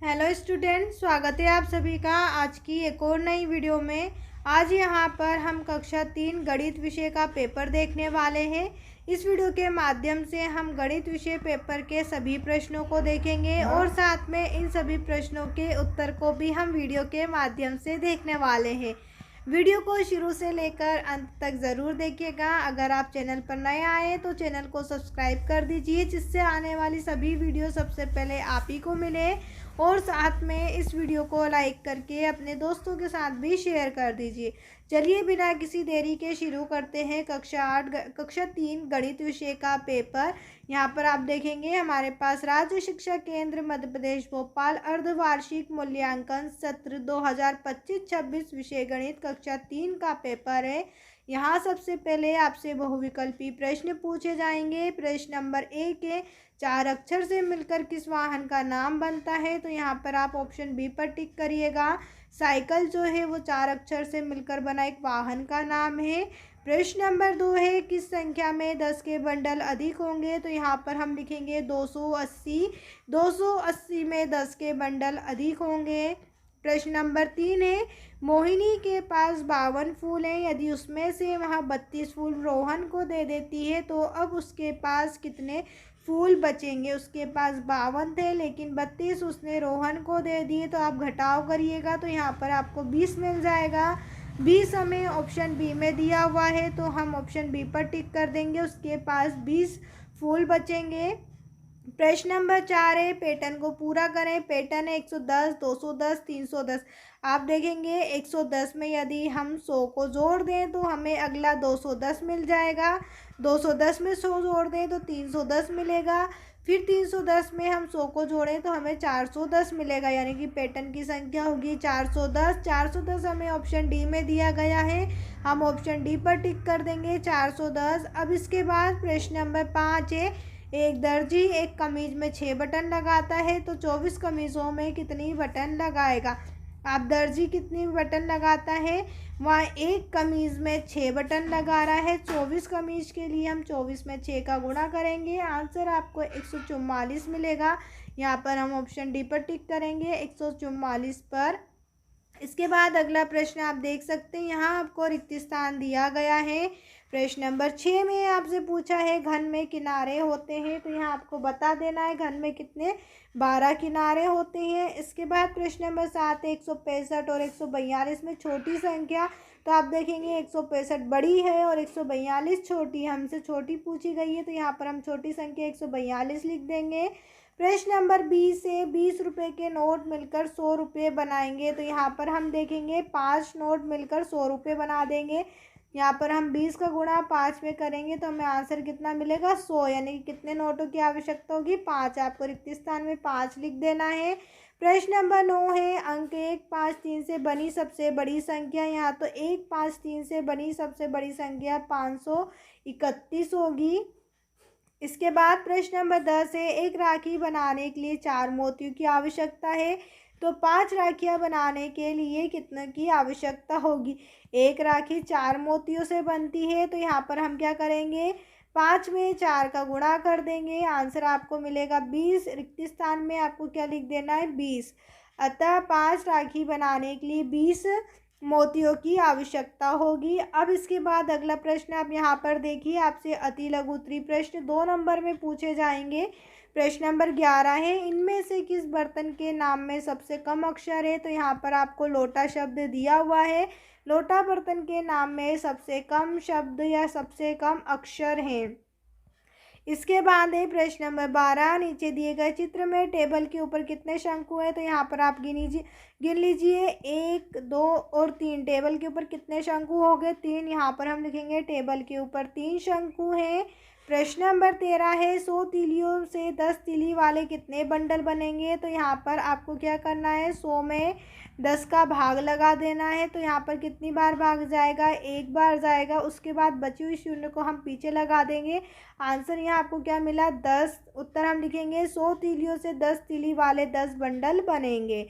Hello student, स्वागत है आप सभी का आज की एक और नई वीडियो में। आज यहाँ पर हम कक्षा 3 गणित विषय का पेपर देखने वाले हैं। इस वीडियो के माध्यम से हम गणित विषय पेपर के सभी प्रश्नों को देखेंगे और साथ में इन सभी प्रश्नों के उत्तर को भी हम वीडियो के माध्यम से देखने वाले हैं। वीडियो को शुरू से लेकर अंत तक ज़रूर देखिएगा। अगर आप चैनल पर नए आए तो चैनल को सब्सक्राइब कर दीजिए, जिससे आने वाली सभी वीडियो सबसे पहले आप ही को मिले। और साथ में इस वीडियो को लाइक करके अपने दोस्तों के साथ भी शेयर कर दीजिए। चलिए बिना किसी देरी के शुरू करते हैं कक्षा 3 गणित विषय का पेपर। यहाँ पर आप देखेंगे हमारे पास राज्य शिक्षा केंद्र मध्य प्रदेश भोपाल अर्धवार्षिक मूल्यांकन सत्र 2025-26 विषय गणित कक्षा 3 का पेपर है। यहाँ सबसे पहले आपसे बहुविकल्पी प्रश्न पूछे जाएंगे। प्रश्न नंबर 1 है, 4 अक्षर से मिलकर किस वाहन का नाम बनता है? तो यहाँ पर आप ऑप्शन बी पर टिक करिएगा। साइकिल जो है वो 4 अक्षर से मिलकर बना एक वाहन का नाम है। प्रश्न नंबर 2 है, किस संख्या में 10 के बंडल अधिक होंगे? तो यहाँ पर हम लिखेंगे 280। 280 में 10 के बंडल अधिक होंगे। प्रश्न नंबर 3 है, मोहिनी के पास 52 फूल हैं, यदि उसमें से वह 32 फूल रोहन को दे देती है तो अब उसके पास कितने फूल बचेंगे? उसके पास 52 थे लेकिन 32 उसने रोहन को दे दिए, तो आप घटाव करिएगा तो यहाँ पर आपको 20 मिल जाएगा। 20 हमें ऑप्शन बी में दिया हुआ है तो हम ऑप्शन बी पर टिक कर देंगे, उसके पास 20 फूल बचेंगे। प्रश्न नंबर 4 है, पैटर्न को पूरा करें। पैटर्न है 110, 210, 310। आप देखेंगे 110 में यदि हम 100 को जोड़ दें तो हमें अगला 210 मिल जाएगा। 210 में 100 जोड़ दें तो 310 मिलेगा। फिर 310 में हम 100 को जोड़ें तो हमें 410 मिलेगा, यानी कि पैटर्न की संख्या होगी 410। 410 हमें ऑप्शन डी में दिया गया है, हम ऑप्शन डी पर टिक कर देंगे 410। अब इसके बाद प्रश्न नंबर 5 है, एक दर्जी एक कमीज में 6 बटन लगाता है तो 24 कमीज़ों में कितनी बटन लगाएगा? आप दर्जी कितनी बटन लगाता है? वहाँ एक कमीज़ में 6 बटन लगा रहा है। 24 कमीज़ के लिए हम 24 में 6 का गुणा करेंगे, आंसर आपको 144 मिलेगा। यहाँ पर हम ऑप्शन डी पर टिक करेंगे 144 पर। इसके बाद अगला प्रश्न आप देख सकते हैं, यहाँ आपको रिक्त स्थान दिया गया है। प्रश्न नंबर 6 में आपसे पूछा है घन में किनारे होते हैं, तो यहाँ आपको बता देना है घन में कितने 12 किनारे होते हैं। इसके बाद प्रश्न नंबर 7 है, 165 और 142 में छोटी संख्या। तो आप देखेंगे 165 बड़ी है और 142 छोटी, हमसे छोटी पूछी गई है तो यहाँ पर हम छोटी संख्या 142 लिख देंगे। प्रश्न नंबर 20 से 20 रुपये के नोट मिलकर 100 रुपये बनाएंगे, तो यहाँ पर हम देखेंगे 5 नोट मिलकर 100 रुपये बना देंगे। यहाँ पर हम 20 का गुणा 5 में करेंगे तो हमें आंसर कितना मिलेगा 100, यानी कि कितने नोटों की आवश्यकता होगी 5। आपको रिक्त स्थान में 5 लिख देना है। प्रश्न नंबर 9 है, अंक 1, 5, 3 से बनी सबसे बड़ी संख्या। यहाँ तो 1, 5, 3 से बनी सबसे बड़ी संख्या 531 होगी। इसके बाद प्रश्न नंबर 10 है, एक राखी बनाने के लिए 4 मोतियों की आवश्यकता है, तो 5 राखियां बनाने के लिए कितने की आवश्यकता होगी? एक राखी 4 मोतियों से बनती है, तो यहाँ पर हम क्या करेंगे 5 में 4 का गुणा कर देंगे, आंसर आपको मिलेगा 20। रिक्त स्थान में आपको क्या लिख देना है 20। अतः 5 राखी बनाने के लिए 20 मोतियों की आवश्यकता होगी। अब इसके बाद अगला प्रश्न आप यहाँ पर देखिए, आपसे अति लघु उत्तरीय प्रश्न 2 नंबर में पूछे जाएंगे। प्रश्न नंबर 11 है, इनमें से किस बर्तन के नाम में सबसे कम अक्षर है? तो यहाँ पर आपको लोटा शब्द दिया हुआ है। लोटा बर्तन के नाम में सबसे कम शब्द या सबसे कम अक्षर हैं। इसके बाद है प्रश्न नंबर 12, नीचे दिए गए चित्र में टेबल के ऊपर कितने शंकु हैं? तो यहाँ पर आप गिन लीजिए 1, 2 और 3। टेबल के ऊपर कितने शंकु हो गए? 3। यहाँ पर हम लिखेंगे टेबल के ऊपर 3 शंकु हैं। प्रश्न नंबर 13 है, 100 तीलियों से 10 तीली वाले कितने बंडल बनेंगे? तो यहाँ पर आपको क्या करना है 100 में 10 का भाग लगा देना है, तो यहाँ पर कितनी बार भाग जाएगा? 1 बार जाएगा। उसके बाद बची हुई शून्य को हम पीछे लगा देंगे, आंसर यहाँ आपको क्या मिला 10। उत्तर हम लिखेंगे 100 तीलियों से 10 तीली वाले 10 बंडल बनेंगे।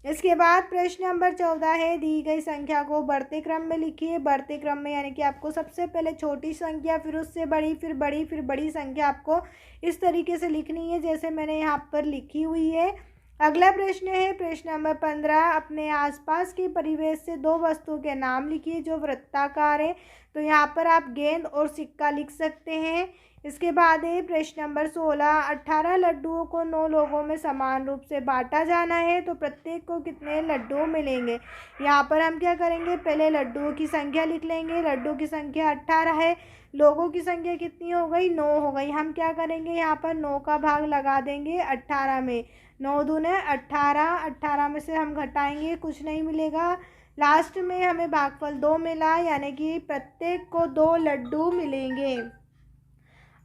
इसके बाद प्रश्न नंबर 14 है, दी गई संख्या को बढ़ते क्रम में लिखिए। बढ़ते क्रम में यानी कि आपको सबसे पहले छोटी संख्या, फिर उससे बड़ी, फिर बड़ी, फिर बड़ी संख्या आपको इस तरीके से लिखनी है जैसे मैंने यहाँ पर लिखी हुई है। अगला प्रश्न है प्रश्न नंबर 15। अपने आसपास के परिवेश से दो वस्तुओं के नाम लिखिए जो वृत्ताकार है। तो यहाँ पर आप गेंद और सिक्का लिख सकते हैं। इसके बाद है प्रश्न नंबर 16। 18 लड्डुओं को 9 लोगों में समान रूप से बांटा जाना है तो प्रत्येक को कितने लड्डू मिलेंगे। यहाँ पर हम क्या करेंगे, पहले लड्डुओं की संख्या लिख लेंगे। लड्डुओं की संख्या 18 है, लोगों की संख्या कितनी हो गई, 9 हो गई। हम क्या करेंगे, यहाँ पर 9 का भाग लगा देंगे 18 में। 9 दूने 18, 18 में से हम घटाएंगे, कुछ नहीं मिलेगा। लास्ट में हमें भागफल 2 मिला, यानी कि प्रत्येक को 2 लड्डू मिलेंगे।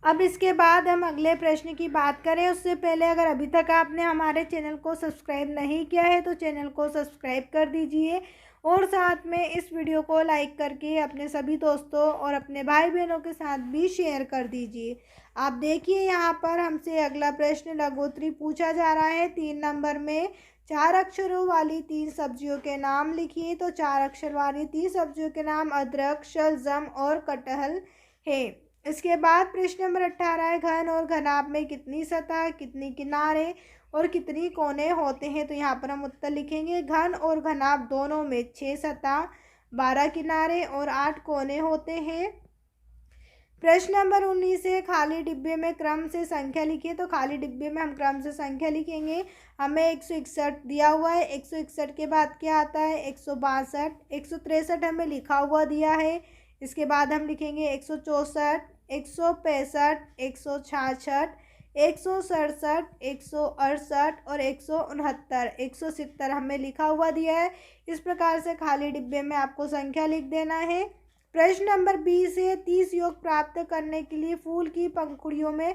अब इसके बाद हम अगले प्रश्न की बात करें उससे पहले अगर अभी तक आपने हमारे चैनल को सब्सक्राइब नहीं किया है तो चैनल को सब्सक्राइब कर दीजिए और साथ में इस वीडियो को लाइक करके अपने सभी दोस्तों और अपने भाई बहनों के साथ भी शेयर कर दीजिए। आप देखिए यहाँ पर हमसे अगला प्रश्न लघुत्तरी पूछा जा रहा है। 3 नंबर में 4 अक्षरों वाली 3 सब्जियों के नाम लिखिए। तो 4 अक्षर वाली 3 सब्जियों के नाम अदरक, शलजम और कटहल है। इसके बाद प्रश्न नंबर 18 है। घन और घनाभ में कितनी सतह, कितनी किनारे और कितनी कोने होते हैं। तो यहाँ पर हम उत्तर लिखेंगे। घन और घनाभ दोनों में 6 सतह, 12 किनारे और 8 कोने होते हैं। प्रश्न नंबर 19 है। खाली डिब्बे में क्रम से संख्या लिखिए। तो खाली डिब्बे में हम क्रम से संख्या लिखेंगे। हमें 161 दिया हुआ है। 161 के बाद क्या आता है, 162, 163 हमें लिखा हुआ दिया है। इसके बाद हम लिखेंगे 164, 165, 166, 167, 168 और 169, 170 हमें लिखा हुआ दिया है। इस प्रकार से खाली डिब्बे में आपको संख्या लिख देना है। प्रश्न नंबर 20 है। 30 योग प्राप्त करने के लिए फूल की पंखुड़ियों में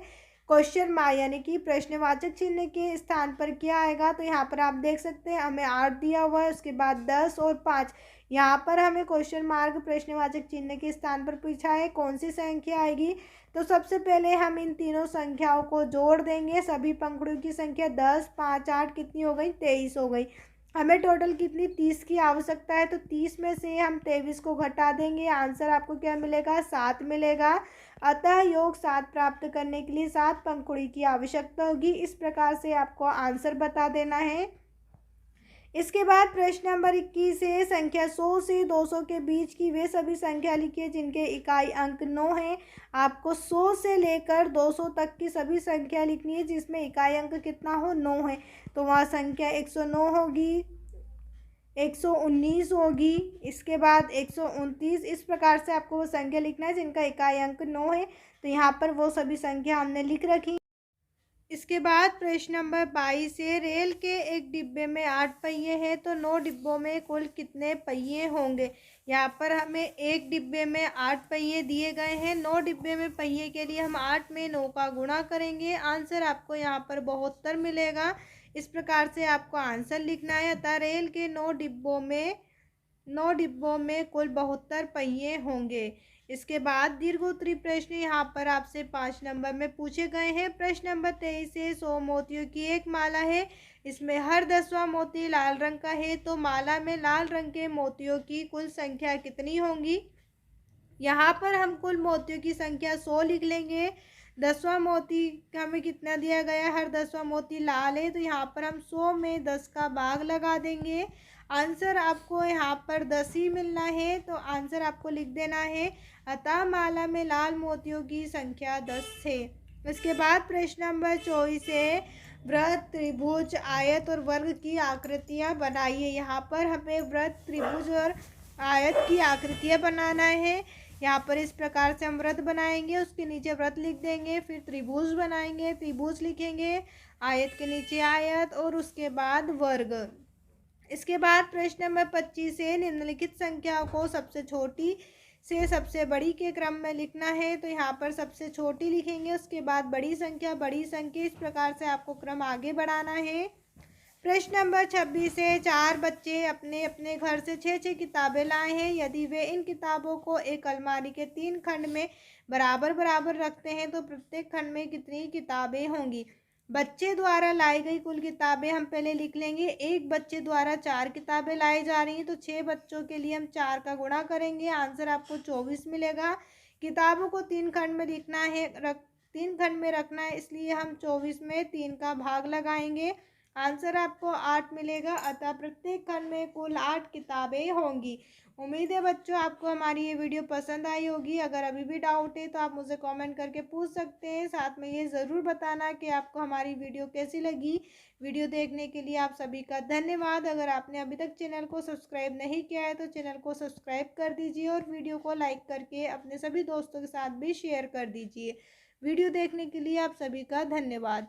क्वेश्चन मार्क यानी कि प्रश्नवाचक चिन्ह के स्थान पर क्या आएगा। तो यहाँ पर आप देख सकते हैं हमें 8 दिया हुआ है, उसके बाद 10 और 5। यहाँ पर हमें क्वेश्चन मार्क प्रश्नवाचक चिन्ह के स्थान पर पूछा है कौन सी संख्या आएगी। तो सबसे पहले हम इन तीनों संख्याओं को जोड़ देंगे। सभी पंखुड़ियों की संख्या 10, 5, 8 कितनी हो गई, 23 हो गई। हमें टोटल कितनी 30 की आवश्यकता है। तो 30 में से हम 23 को घटा देंगे, आंसर आपको क्या मिलेगा, 7 मिलेगा। अतः योग 7 प्राप्त करने के लिए 7 पंखुड़ी की आवश्यकता होगी। इस प्रकार से आपको आंसर बता देना है। इसके बाद प्रश्न नंबर 21 है। संख्या 100 से 200 के बीच की वे सभी संख्या लिखिए जिनके इकाई अंक 9 है। आपको 100 से लेकर 200 तक की सभी संख्या लिखनी है जिसमें इकाई अंक कितना हो, 9 है। तो वहाँ संख्या 109 होगी, 119 होगी, इसके बाद 129। इस प्रकार से आपको वो संख्या लिखना है जिनका इकाई अंक 9 है। तो यहाँ पर वो सभी संख्या हमने लिख रखी। इसके बाद प्रश्न नंबर 22 है। रेल के एक डिब्बे में 8 पहिए हैं तो 9 डिब्बों में कुल कितने पहिए होंगे। यहाँ पर हमें एक डिब्बे में 8 पहिए दिए गए हैं। 9 डिब्बे में पहिए के लिए हम 8 में 9 का गुणा करेंगे, आंसर आपको यहाँ पर 72 मिलेगा। इस प्रकार से आपको आंसर लिखना है। अतः रेल के 9 डिब्बों में कुल 72 पहिए होंगे। इसके बाद दीर्घोत्तरी प्रश्न यहाँ पर आपसे 5 नंबर में पूछे गए हैं। प्रश्न नंबर 23 है। 100 मोतियों की एक माला है, इसमें हर 10वां मोती लाल रंग का है तो माला में लाल रंग के मोतियों की कुल संख्या कितनी होंगी। यहाँ पर हम कुल मोतियों की संख्या 100 लिख लेंगे। 10वां मोती हमें कितना दिया गया, हर 10वां मोती लाल है तो यहाँ पर हम 100 में 10 का भाग लगा देंगे। आंसर आपको यहाँ पर 10 ही मिलना है, तो आंसर आपको लिख देना है। अतः माला में लाल मोतियों की संख्या 10 है। इसके बाद प्रश्न नंबर 24 है। वृत्त, त्रिभुज, आयत और वर्ग की आकृतियाँ बनाइए। यहाँ पर हमें वृत्त, त्रिभुज और आयत की आकृतियाँ बनाना है। यहाँ पर इस प्रकार से हम वृत्त बनाएंगे, उसके नीचे वृत्त लिख देंगे, फिर त्रिभुज बनाएंगे, त्रिभुज लिखेंगे, आयत के नीचे आयत और उसके बाद वर्ग। इसके बाद प्रश्न नंबर 25 है। निम्नलिखित संख्याओं को सबसे छोटी से सबसे बड़ी के क्रम में लिखना है। तो यहाँ पर सबसे छोटी लिखेंगे, उसके बाद बड़ी संख्या, बड़ी संख्या। इस प्रकार से आपको क्रम आगे बढ़ाना है। प्रश्न नंबर 26 है। 4 बच्चे अपने अपने घर से 6 किताबें लाए हैं। यदि वे इन किताबों को एक अलमारी के 3 खंड में बराबर बराबर रखते हैं तो प्रत्येक खंड में कितनी किताबें होंगी। बच्चे द्वारा लाई गई कुल किताबें हम पहले लिख लेंगे। एक बच्चे द्वारा 4 किताबें लाई जा रही हैं तो 6 बच्चों के लिए हम 4 का गुणा करेंगे, आंसर आपको 24 मिलेगा। किताबों को 3 खंड में लिखना है, 3 खंड में रखना है, इसलिए हम 24 में 3 का भाग लगाएंगे, आंसर आपको 8 मिलेगा। अतः प्रत्येक खंड में कुल 8 किताबें होंगी। उम्मीद है बच्चों आपको हमारी ये वीडियो पसंद आई होगी। अगर अभी भी डाउट है तो आप मुझे कमेंट करके पूछ सकते हैं। साथ में ये ज़रूर बताना कि आपको हमारी वीडियो कैसी लगी। वीडियो देखने के लिए आप सभी का धन्यवाद। अगर आपने अभी तक चैनल को सब्सक्राइब नहीं किया है तो चैनल को सब्सक्राइब कर दीजिए और वीडियो को लाइक करके अपने सभी दोस्तों के साथ भी शेयर कर दीजिए। वीडियो देखने के लिए आप सभी का धन्यवाद।